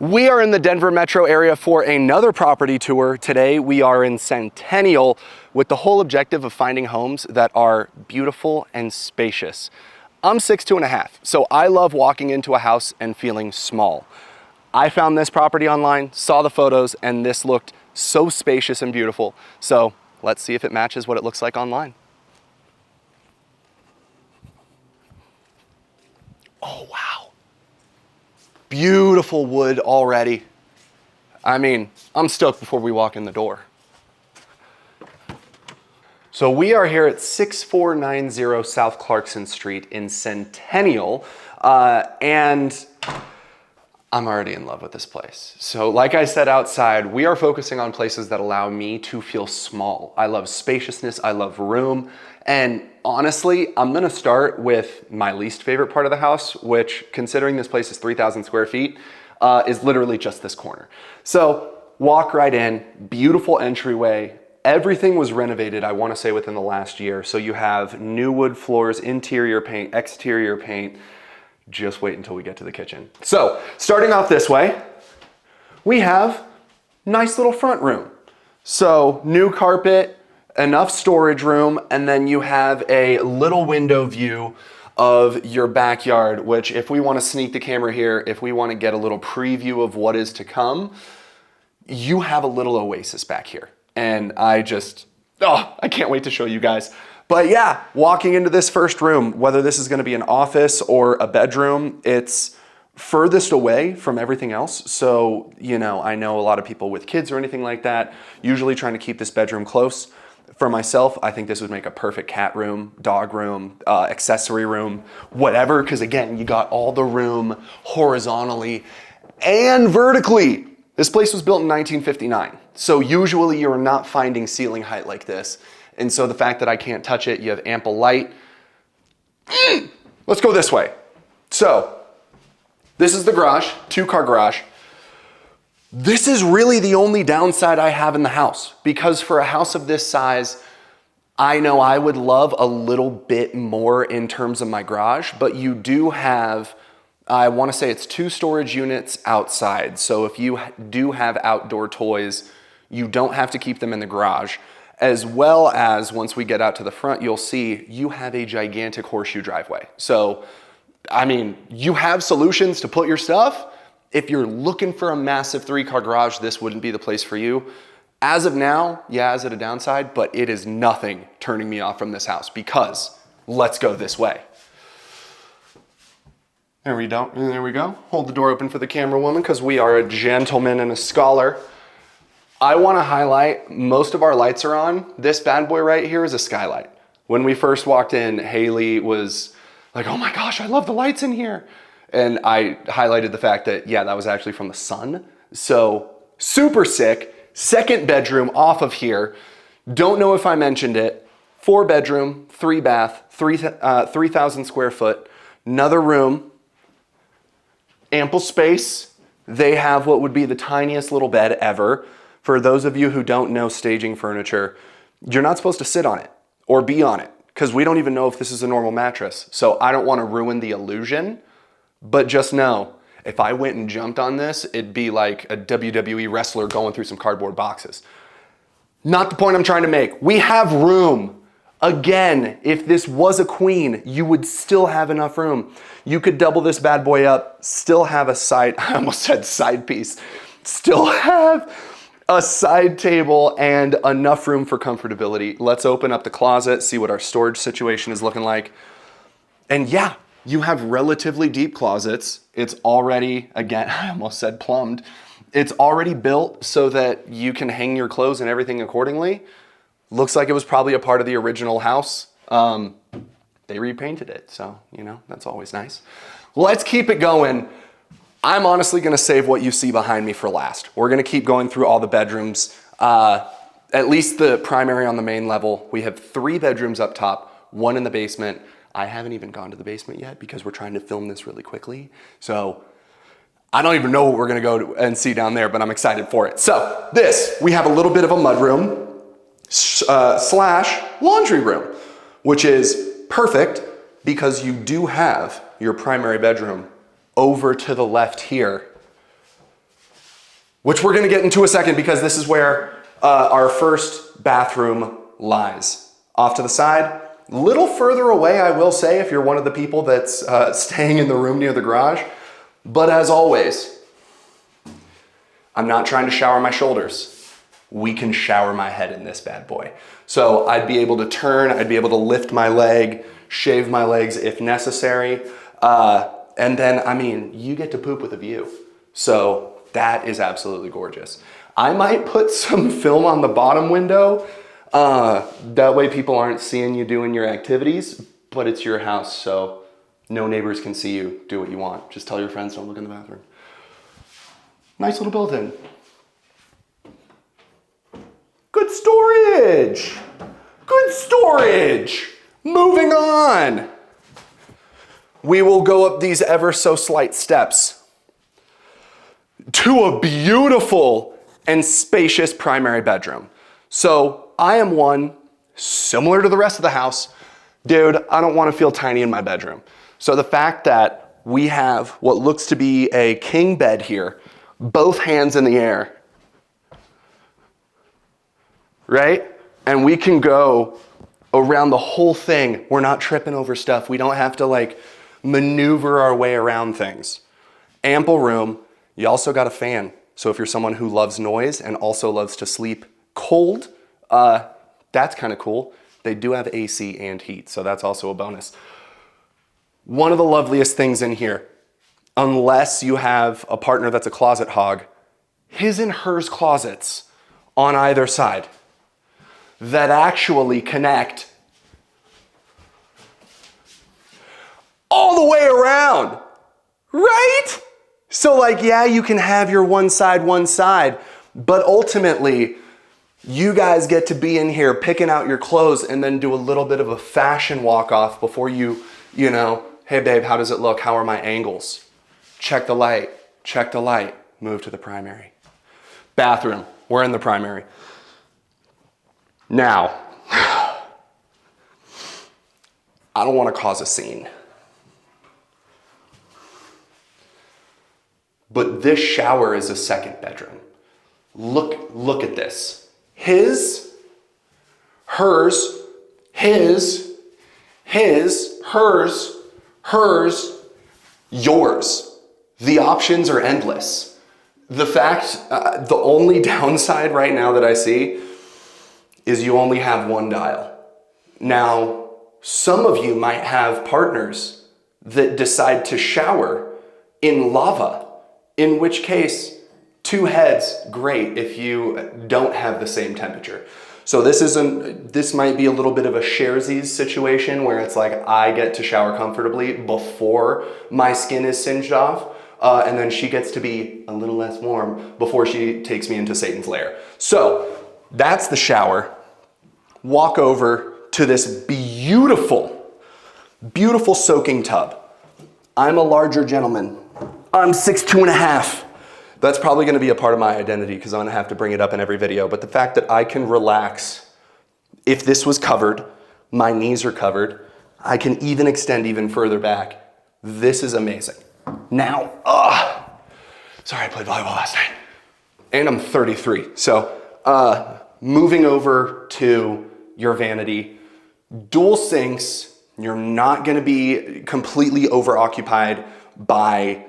We are in the Denver metro area for another property tour. Today we are in Centennial with the whole objective of finding homes that are beautiful and spacious. I'm 6'2½", so I love walking into a house and feeling small. I found this property online, saw the photos, and this looked so spacious and beautiful. So let's see if it matches what it looks like online. Oh, wow. Beautiful wood already. I mean, I'm stoked before we walk in the door. So we are here at 6490 South Clarkson Street in Centennial, and I'm already in love with this place. So like I said outside, we are focusing on places that allow me to feel small. I love spaciousness, I love room, and honestly, I'm gonna start with my least favorite part of the house, which, considering this place is 3,000 square feet, is literally just this corner. So walk right in, beautiful entryway. Everything was renovated, I wanna say, within the last year. So you have new wood floors, interior paint, exterior paint. Just wait until we get to the kitchen. So starting off this way, we have nice little front room. So new carpet, enough storage room, and then you have a little window view of your backyard, which, if we want to sneak the camera here, if we want to get a little preview of what is to come, you have a little oasis back here. And I can't wait to show you guys. But yeah, walking into this first room, whether this is going to be an office or a bedroom, it's furthest away from everything else. So, I know a lot of people with kids or anything like that, usually trying to keep this bedroom close. For myself, I think this would make a perfect cat room, dog room, accessory room, whatever, because again, you got all the room horizontally and vertically. This place was built in 1959. So usually you're not finding ceiling height like this. And so the fact that I can't touch it, you have ample light. Let's go this way. So this is the garage, 2-car garage. This is really the only downside I have in the house, because for a house of this size, I know I would love a little bit more in terms of my garage, but you do have, I want to say it's 2 storage units outside. So if you do have outdoor toys, you don't have to keep them in the garage. As well as, once we get out to the front, you'll see you have a gigantic horseshoe driveway. So, I mean, you have solutions to put your stuff. If you're looking for a massive 3-car garage, this wouldn't be the place for you. As of now, yeah, is it a downside? But it is nothing turning me off from this house, because let's go this way. There we go. Hold the door open for the camera woman, because we are a gentleman and a scholar. I want to highlight, most of our lights are on. This bad boy right here is a skylight. When we first walked in, Haley was like, oh my gosh, I love the lights in here. And I highlighted the fact that, yeah, that was actually from the sun. So super sick. Second bedroom off of here. Don't know if I mentioned it. 4-bedroom, 3-bath, 3,000 square foot. Another room, ample space. They have what would be the tiniest little bed ever. For those of you who don't know staging furniture, you're not supposed to sit on it or be on it, because we don't even know if this is a normal mattress. So I don't want to ruin the illusion. But just know, if I went and jumped on this, it'd be like a WWE wrestler going through some cardboard boxes. Not the point I'm trying to make. We have room. Again, if this was a queen, you would still have enough room. You could double this bad boy up, still have a side, I almost said side piece, still have a side table and enough room for comfortability. Let's open up the closet, see what our storage situation is looking like. And yeah, you have relatively deep closets. It's already, again, I almost said plumbed. It's already built so that you can hang your clothes and everything accordingly. Looks like it was probably a part of the original house. They repainted it, so, that's always nice. Let's keep it going. I'm honestly gonna save what you see behind me for last. We're gonna keep going through all the bedrooms, at least the primary on the main level. We have 3 bedrooms up top, 1 in the basement. I haven't even gone to the basement yet because we're trying to film this really quickly. So I don't even know what we're gonna go and see down there, but I'm excited for it. So we have a little bit of a mudroom slash laundry room, which is perfect because you do have your primary bedroom over to the left here. which we're gonna get into a second because this is where our first bathroom lies. Off to the side, a little further away, I will say, if you're one of the people that's staying in the room near the garage. But as always, I'm not trying to shower my shoulders. We can shower my head in this bad boy. So I'd be able to turn, I'd be able to lift my leg, shave my legs if necessary. And then, I mean, you get to poop with a view. So that is absolutely gorgeous. I might put some film on the bottom window. That way people aren't seeing you doing your activities, but it's your house, so no neighbors can see you do what you want. Just tell your friends, don't look in the bathroom. Nice little built-in. Good storage. Good storage. Moving on. We will go up these ever so slight steps to a beautiful and spacious primary bedroom. So I am one similar to the rest of the house. Dude, I don't want to feel tiny in my bedroom. So the fact that we have what looks to be a king bed here, both hands in the air, right? And we can go around the whole thing. We're not tripping over stuff. We don't have to like maneuver our way around things. Ample room. You also got a fan. So if you're someone who loves noise and also loves to sleep cold, that's kind of cool. They do have AC and heat, so that's also a bonus. One of the loveliest things in here, unless you have a partner that's a closet hog, his and hers closets on either side that actually connect all the way around, right? So like, yeah, you can have your one side, but ultimately, you guys get to be in here picking out your clothes and then do a little bit of a fashion walk off before you know, hey babe, how does it look? How are my angles? Check the light, move to the primary. Bathroom, we're in the primary. Now, I don't want to cause a scene, but this shower is a second bedroom. Look at this. His, hers, his, hers, yours. The options are endless. The only downside right now that I see is you only have one dial. Now, some of you might have partners that decide to shower in lava, in which case, two heads, great if you don't have the same temperature. So this might be a little bit of a sharesies situation where it's like I get to shower comfortably before my skin is singed off, and then she gets to be a little less warm before she takes me into Satan's lair. So that's the shower. Walk over to this beautiful, beautiful soaking tub. I'm a larger gentleman. I'm 6'2½". That's probably gonna be a part of my identity because I'm gonna have to bring it up in every video. But the fact that I can relax, if this was covered, my knees are covered, I can even extend even further back. This is amazing. Now, sorry, I played volleyball last night. And I'm 33. So moving over to your vanity, dual sinks, you're not gonna be completely overoccupied by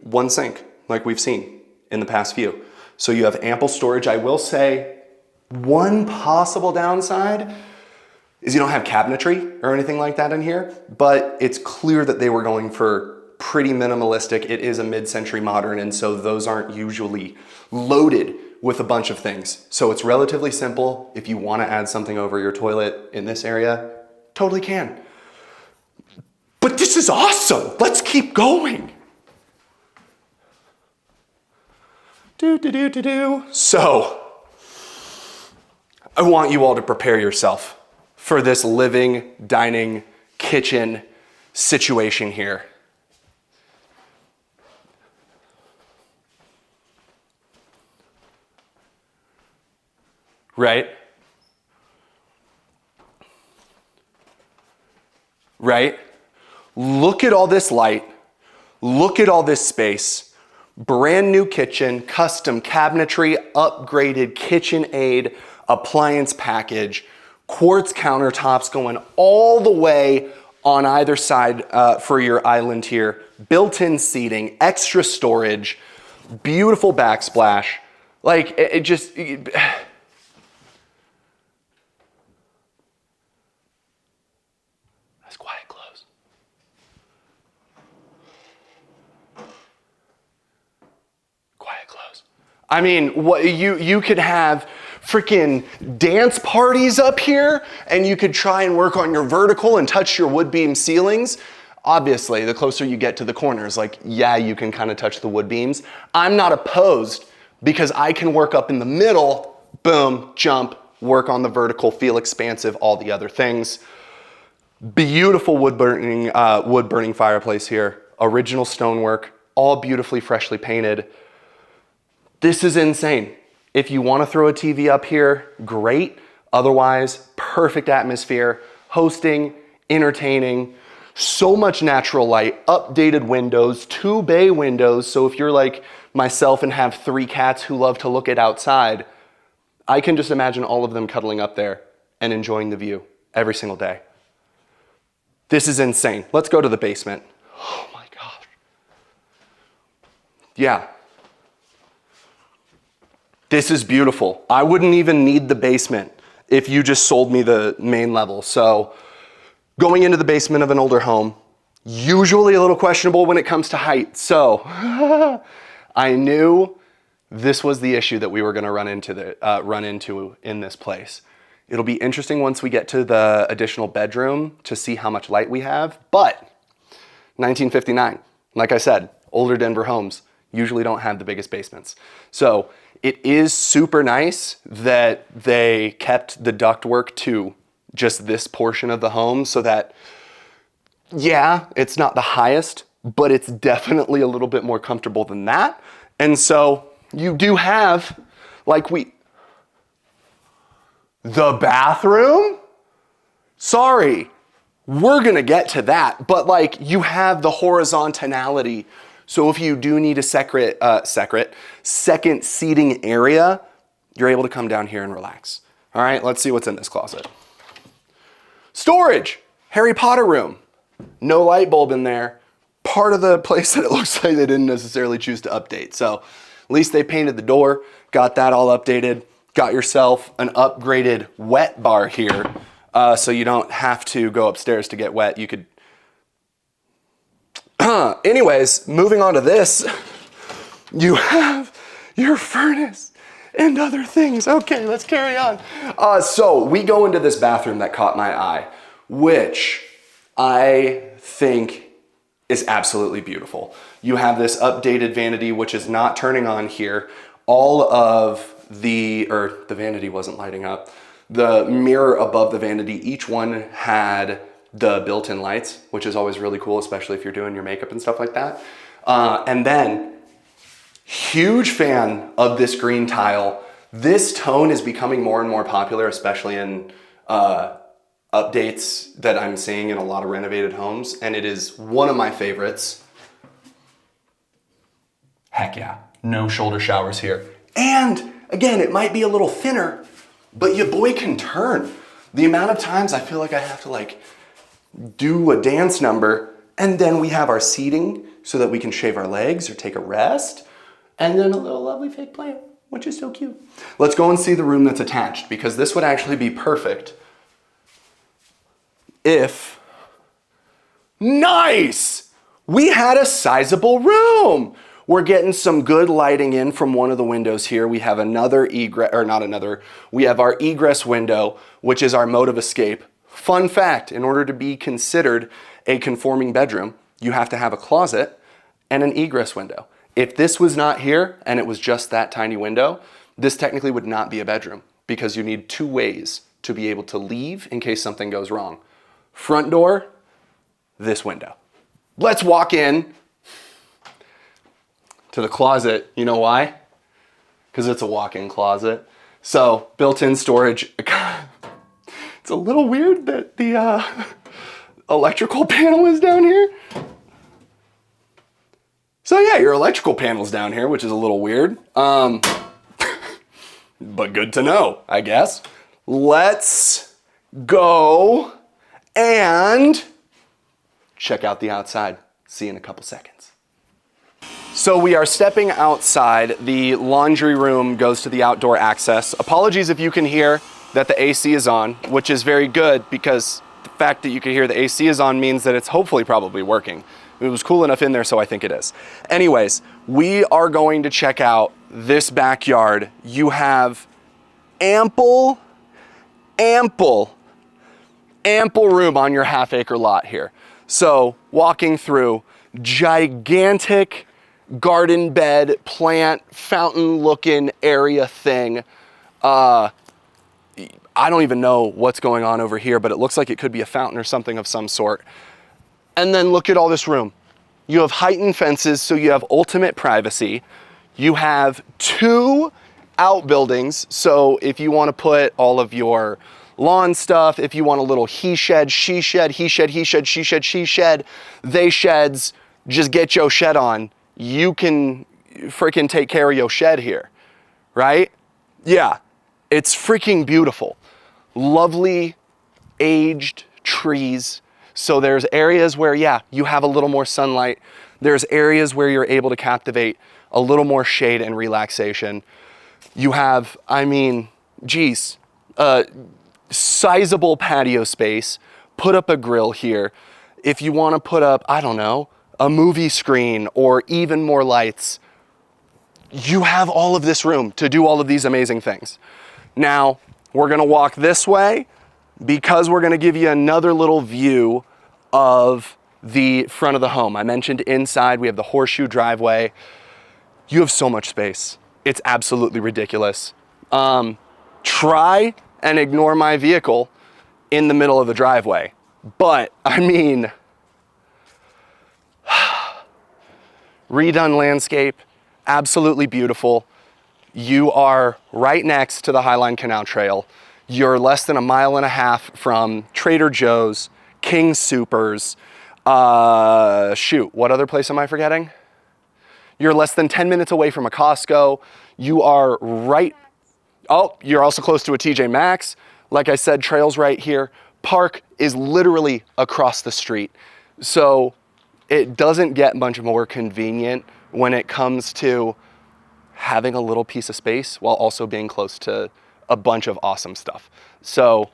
one sink, like we've seen in the past few. So you have ample storage. I will say one possible downside is you don't have cabinetry or anything like that in here, but it's clear that they were going for pretty minimalistic. It is a mid-century modern, and so those aren't usually loaded with a bunch of things. So it's relatively simple. If you want to add something over your toilet in this area, totally can. But this is awesome. Let's keep going. So, I want you all to prepare yourself for this living, dining, kitchen situation here. Right? Right? Look at all this light. Look at all this space. Brand new kitchen, custom cabinetry, upgraded KitchenAid, appliance package, quartz countertops going all the way on either side for your island here, built-in seating, extra storage, beautiful backsplash. Like that's quiet close. Quiet close. I mean, what you could have freaking dance parties up here, and you could try and work on your vertical and touch your wood beam ceilings. Obviously, the closer you get to the corners, like, yeah, you can kind of touch the wood beams. I'm not opposed because I can work up in the middle, boom, jump, work on the vertical, feel expansive, all the other things. Beautiful wood burning fireplace here. Original stonework, all beautifully freshly painted. This is insane. If you want to throw a TV up here, great. Otherwise, perfect atmosphere, hosting, entertaining, so much natural light, updated windows, 2 bay windows. So if you're like myself and have 3 cats who love to look at outside, I can just imagine all of them cuddling up there and enjoying the view every single day. This is insane. Let's go to the basement. Oh my gosh. Yeah. This is beautiful. I wouldn't even need the basement if you just sold me the main level. So going into the basement of an older home, usually a little questionable when it comes to height. So I knew this was the issue that we were gonna run into in this place. It'll be interesting once we get to the additional bedroom to see how much light we have, but 1959, like I said, older Denver homes usually don't have the biggest basements. So it is super nice that they kept the ductwork to just this portion of the home so that, yeah, it's not the highest, but it's definitely a little bit more comfortable than that. And so you do have, the bathroom? Sorry, we're gonna get to that, but like you have the horizontality. So if you do need a second seating area, you're able to come down here and relax. All right, let's see what's in this closet. Storage, Harry Potter room. No light bulb in there. Part of the place that it looks like they didn't necessarily choose to update. So at least they painted the door, got that all updated, got yourself an upgraded wet bar here. So you don't have to go upstairs to get wet. You could anyways, moving on to this, you have your furnace and other things. Okay, let's carry on. So we go into this bathroom that caught my eye, which I think is absolutely beautiful. You have this updated vanity, which is not turning on here. All of the vanity wasn't lighting up. The mirror above the vanity, each one had the built-in lights, which is always really cool, especially if you're doing your makeup and stuff like that. And then, huge fan of this green tile. This tone is becoming more and more popular, especially in updates that I'm seeing in a lot of renovated homes, and it is one of my favorites. Heck yeah, no shoulder showers here. And again, it might be a little thinner, but your boy can turn. The amount of times I feel like I have to do a dance number, and then we have our seating so that we can shave our legs or take a rest, and then a little lovely fake plant, which is so cute. Let's go and see the room that's attached, because this would actually be perfect if, nice! We had a sizable room. We're getting some good lighting in from one of the windows here. We have another egress, or not another, we have our egress window, which is our mode of escape. Fun fact, in order to be considered a conforming bedroom, you have to have a closet and an egress window. If this was not here and it was just that tiny window, this technically would not be a bedroom because you need 2 ways to be able to leave in case something goes wrong. Front door, this window. Let's walk in to the closet. You know why? Because it's a walk-in closet. So built-in storage. It's a little weird that the electrical panel is down here. So So yeah, your electrical panel's down here, which is a little weird. But good to know, I guess. Let's go and check out the outside. See you in a couple seconds. So we are stepping outside. The laundry room goes to the outdoor access. Apologies if you can hear that the AC is on, which is very good because the fact that you can hear the AC is on means that it's hopefully probably working. It was cool enough in there, so I think it is. Anyways, we are going to check out this backyard. You have ample room on your half-acre lot here. So walking through, gigantic garden bed, plant, fountain-looking area thing. I don't even know what's going on over here, but it looks like it could be a fountain or something of some sort. And then look at all this room. You have heightened fences, so you have ultimate privacy. You have 2 outbuildings, so if you want to put all of your lawn stuff, if you want a little he shed, she shed, he shed, he shed, she shed, she shed, they sheds, just get your shed on. You can freaking take care of your shed here, right? Yeah, it's freaking beautiful. Lovely aged trees. So there's areas where, yeah, you have a little more sunlight. There's areas where you're able to captivate a little more shade and relaxation. You have, I mean, geez, sizable patio space. Put up a grill here. If you want to put up, I don't know, a movie screen or even more lights, you have all of this room to do all of these amazing things. Now, we're gonna walk this way because we're gonna give you another little view of the front of the home. I mentioned inside, we have the horseshoe driveway. You have so much space. It's absolutely ridiculous. Try and ignore my vehicle in the middle of the driveway. But, I mean, redone landscape, absolutely beautiful. You are right next to the Highline Canal Trail. You're less than a mile and a half from Trader Joe's, King Soopers, shoot, what other place am I forgetting? You're less than 10 minutes away from a Costco. You are right, oh, you're also close to a TJ Maxx. Like I said, trail's right here. Park is literally across the street. So it doesn't get much more convenient when it comes to having a little piece of space while also being close to a bunch of awesome stuff. So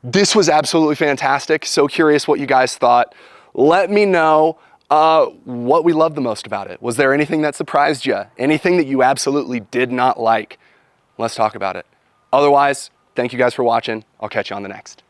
this was absolutely fantastic. So curious what you guys thought. Let me know what we loved the most about it. Was there anything that surprised you? Anything that you absolutely did not like? Let's talk about it. Otherwise, thank you guys for watching. I'll catch you on the next.